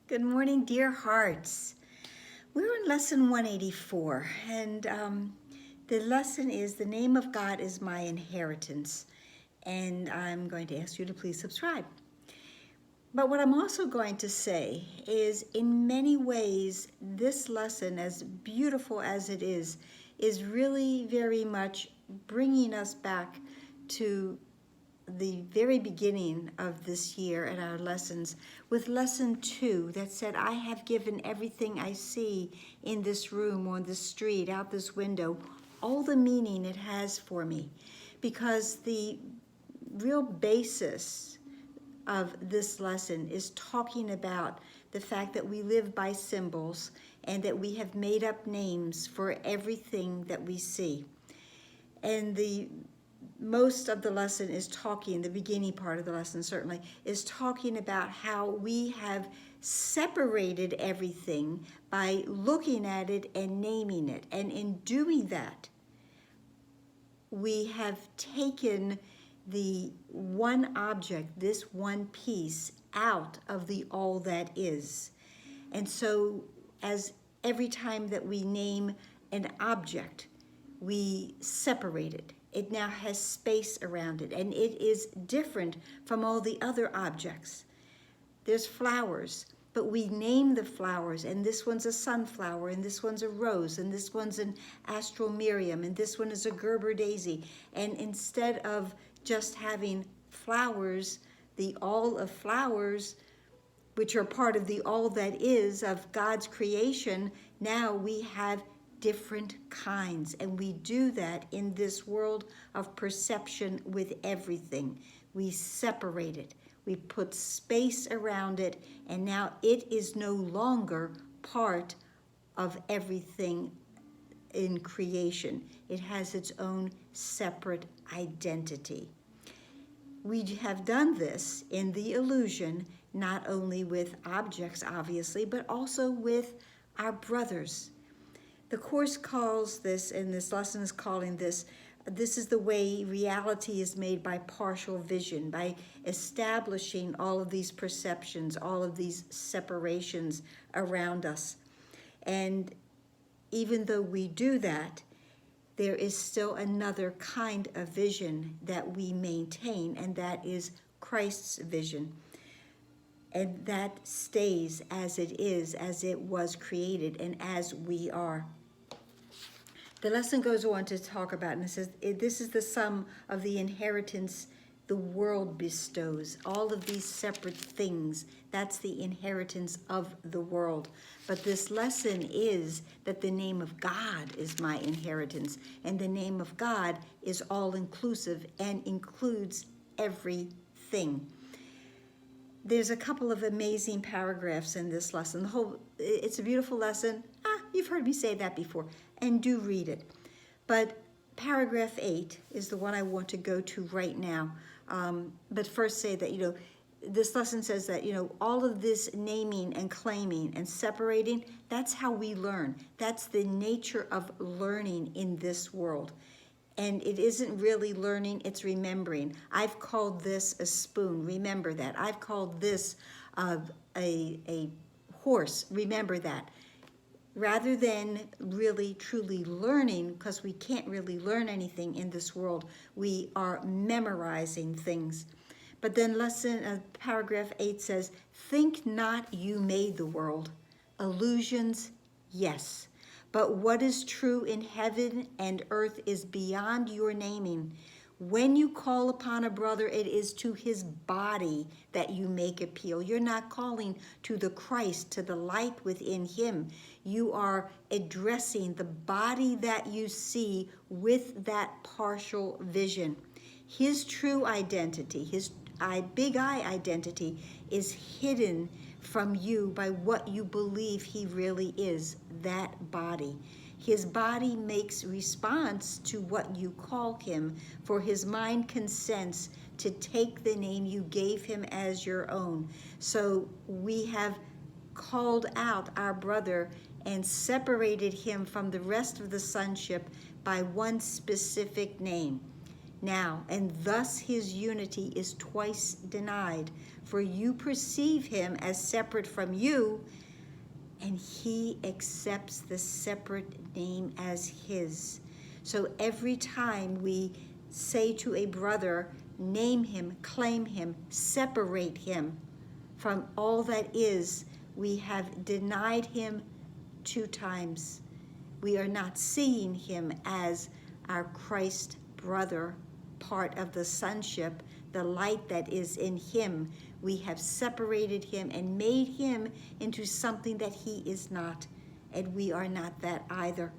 Good morning, dear hearts. We're in lesson 184, and the lesson is the name of God is my inheritance. And I'm going to ask you to please subscribe. But what I'm also going to say is, in many ways, this lesson, as beautiful as it is really very much bringing us back to the very beginning of this year and our lessons with lesson 2 that said, I have given everything I see in this room, on the street, out this window, all the meaning it has for me. Because the real basis of this lesson is talking about the fact that we live by symbols and that we have made up names for everything that we see. And the most of the lesson is talking, the beginning part of the lesson certainly, is talking about how we have separated everything by looking at it and naming it. And in doing that, we have taken the one object, this one piece, out of the all that is. And so as every time that we name an object, we separate it. It now has space around it, and it is different from all the other objects. There's flowers, but we name the flowers, and this one's a sunflower, and this one's a rose, and this one's an astromerium, and this one is a Gerber daisy. And instead of just having flowers, the all of flowers, which are part of the all that is of God's creation, now we have different kinds, and we do that in this world of perception with everything. We separate it, we put space around it, and now it is no longer part of everything in creation. It has its own separate identity. We have done this in the illusion, not only with objects, obviously, but also with our brothers. The Course calls this, and this lesson is calling this is the way reality is made by partial vision, by establishing all of these perceptions, all of these separations around us. And even though we do that, there is still another kind of vision that we maintain, and that is Christ's vision. And that stays as it is, as it was created, and as we are. The lesson goes on to talk about, and it says, this is the sum of the inheritance the world bestows. All of these separate things, that's the inheritance of the world. But this lesson is that the name of God is my inheritance, and the name of God is all-inclusive and includes everything. There's a couple of amazing paragraphs in this lesson. It's a beautiful lesson. You've heard me say that before, and do read it. But paragraph 8 is the one I want to go to right now. But first say that, this lesson says that, all of this naming and claiming and separating, that's how we learn. That's the nature of learning in this world. And it isn't really learning, it's remembering. I've called this a spoon, remember that. I've called this a horse, remember that. Rather than really truly learning, because we can't really learn anything in this world, we are memorizing things. But then paragraph 8 says, think not you made the world. Illusions, yes. But what is true in heaven and earth is beyond your naming. When you call upon a brother, it is to his body that you make appeal. You're not calling to the Christ, to the light within him. You are addressing the body that you see with that partial vision. His true identity, his big I identity, is hidden from you by what you believe he really is, that body. His body makes response to what you call him, for his mind consents to take the name you gave him as your own. So we have called out our brother and separated him from the rest of the sonship by one specific name. now, and thus his unity is twice denied. For you perceive him as separate from you, and he accepts the separate name as his. So every time we say to a brother, name him, claim him, separate him from all that is, we have denied him 2 times. We are not seeing him as our Christ brother, part of the sonship, the light that is in him. We have separated him and made him into something that he is not, and we are not that either.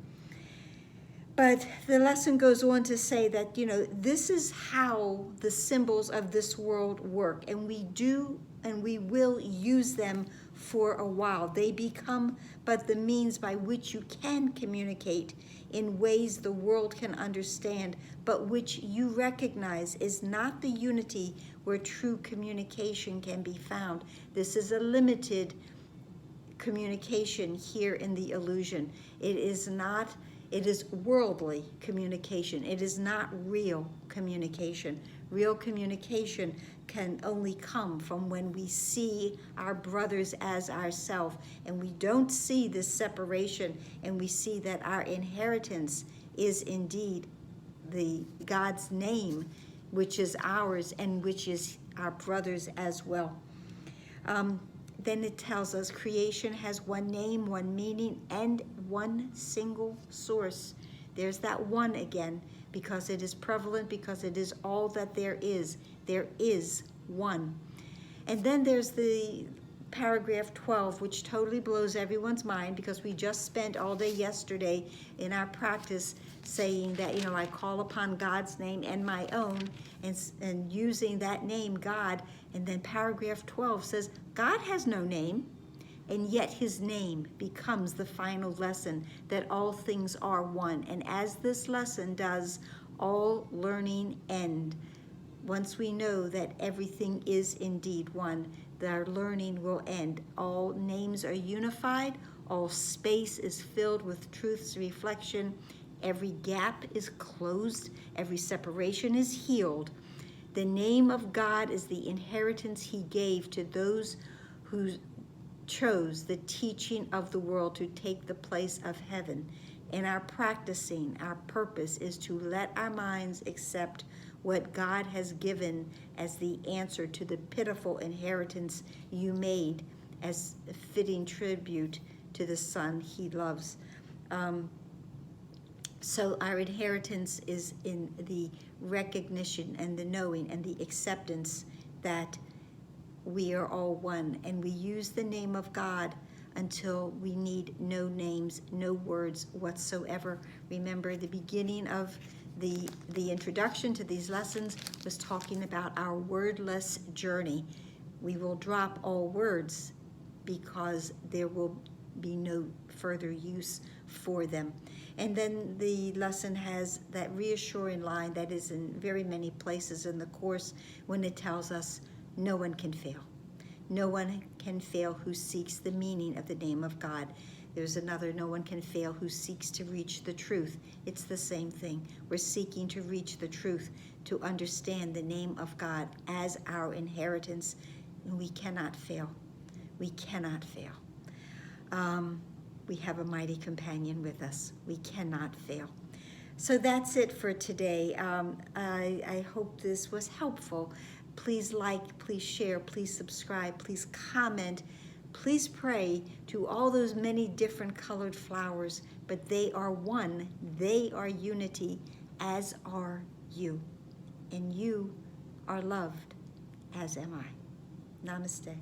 But the lesson goes on to say that, this is how the symbols of this world work, and we do and we will use them for a while. They become but the means by which you can communicate in ways the world can understand, but which you recognize is not the unity where true communication can be found. This is a limited communication here in the illusion. It is worldly communication. It is not real communication. Real communication can only come from when we see our brothers as ourselves, and we don't see this separation, and we see that our inheritance is indeed the God's name, which is ours and which is our brothers as well. Then it tells us creation has one name, one meaning, and one single source. There's that one again, because it is prevalent, because it is all that there is. There is one. And then there's the paragraph 12, which totally blows everyone's mind, because we just spent all day yesterday in our practice saying that, I call upon God's name and my own, and using that name, God. And then paragraph 12 says, God has no name, and yet his name becomes the final lesson, that all things are one. And as this lesson does, all learning end. Once we know that everything is indeed one, our learning will end. All names are unified, all space is filled with truth's reflection, every gap is closed, every separation is healed. The name of God is the inheritance he gave to those who chose the teaching of the world to take the place of heaven. In our practicing, our purpose is to let our minds accept what God has given as the answer to the pitiful inheritance you made as a fitting tribute to the Son he loves. So our inheritance is in the recognition and the knowing and the acceptance that we are all one, and we use the name of God until we need no names, no words whatsoever. Remember, the beginning of the introduction to these lessons was talking about our wordless journey. We will drop all words because there will be no further use for them. And then the lesson has that reassuring line that is in very many places in the Course, when it tells us no one can fail. No one can fail who seeks the meaning of the name of God. There's another, no one can fail who seeks to reach the truth. It's the same thing. We're seeking to reach the truth, to understand the name of God as our inheritance, and we cannot fail. We cannot fail. We have a mighty companion with us. We cannot fail. So that's it for today. I hope this was helpful. Please like, please share, please subscribe, please comment. Please pray to all those many different colored flowers, but they are one. They are unity, as are you. And you are loved, as am I. Namaste.